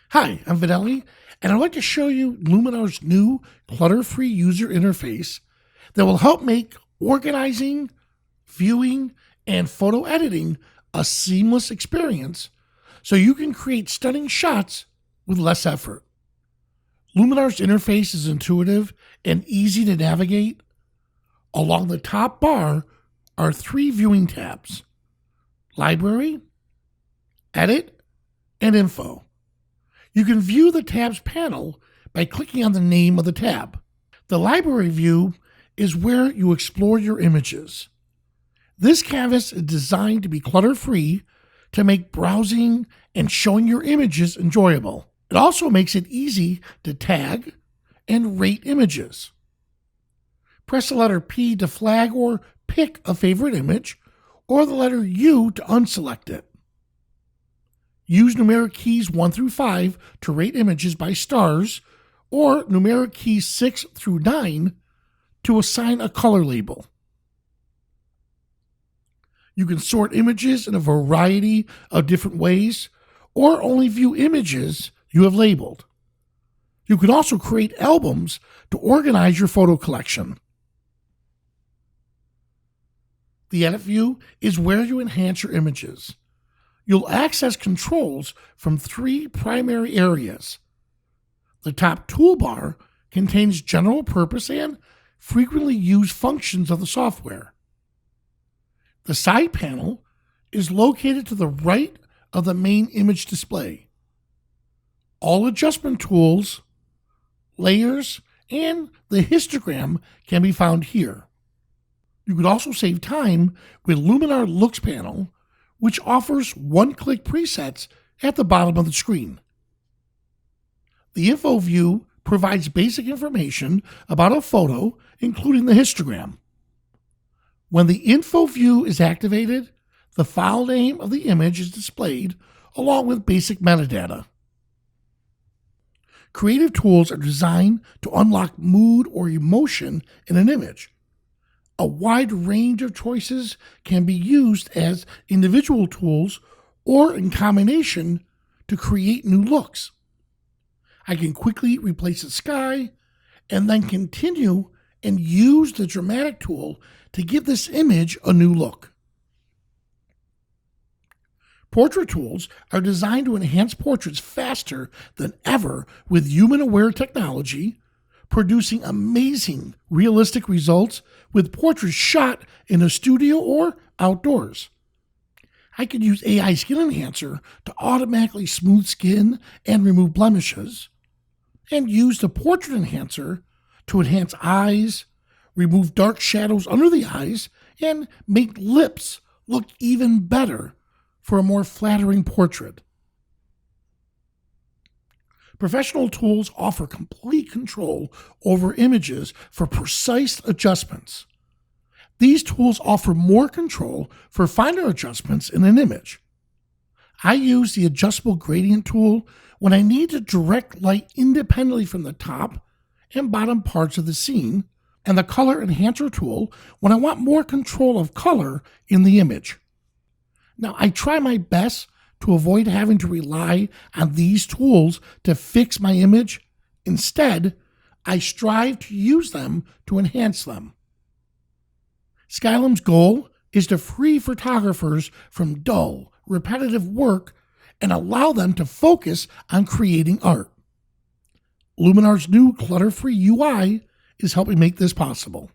Hi, I'm Vanelli, and I'd like to show you Luminar's new clutter-free user interface that will help make organizing, viewing, and photo editing a seamless experience so you can create stunning shots with less effort. Luminar's interface is intuitive and easy to navigate. Along the top bar are 3 viewing tabs: Library, Edit, and Info. You can view the tabs panel by clicking on the name of the tab. The library view is where you explore your images. This canvas is designed to be clutter-free to make browsing and showing your images enjoyable. It also makes it easy to tag and rate images. Press the letter P to flag or pick a favorite image, or the letter U to unselect it. Use numeric keys 1 through 5 to rate images by stars, or numeric keys 6 through 9 to assign a color label. You can sort images in a variety of different ways, or only view images you have labeled. You can also create albums to organize your photo collection. The Edit view is where you enhance your images. You'll access controls from 3 primary areas. The top toolbar contains general purpose and frequently used functions of the software. The side panel is located to the right of the main image display. All adjustment tools, layers, and the histogram can be found here. You could also save time with Luminar Looks panel, which offers one-click presets at the bottom of the screen. The Info view provides basic information about a photo, including the histogram. When the Info view is activated, the file name of the image is displayed along with basic metadata. Creative tools are designed to unlock mood or emotion in an image. A wide range of choices can be used as individual tools or in combination to create new looks. I can quickly replace the sky and then continue and use the dramatic tool to give this image a new look. Portrait tools are designed to enhance portraits faster than ever with human-aware technology, producing amazing, realistic results with portraits shot in a studio or outdoors. I could use AI Skin Enhancer to automatically smooth skin and remove blemishes, and use the Portrait Enhancer to enhance eyes, remove dark shadows under the eyes, and make lips look even better for a more flattering portrait. Professional tools offer complete control over images for precise adjustments. These tools offer more control for finer adjustments in an image. I use the adjustable gradient tool when I need to direct light independently from the top and bottom parts of the scene, and the color enhancer tool when I want more control of color in the image. Now, I try my best to avoid having to rely on these tools to fix my image. Instead, I strive to use them to enhance them. Skylum's goal is to free photographers from dull, repetitive work and allow them to focus on creating art. Luminar's new clutter-free UI is helping make this possible.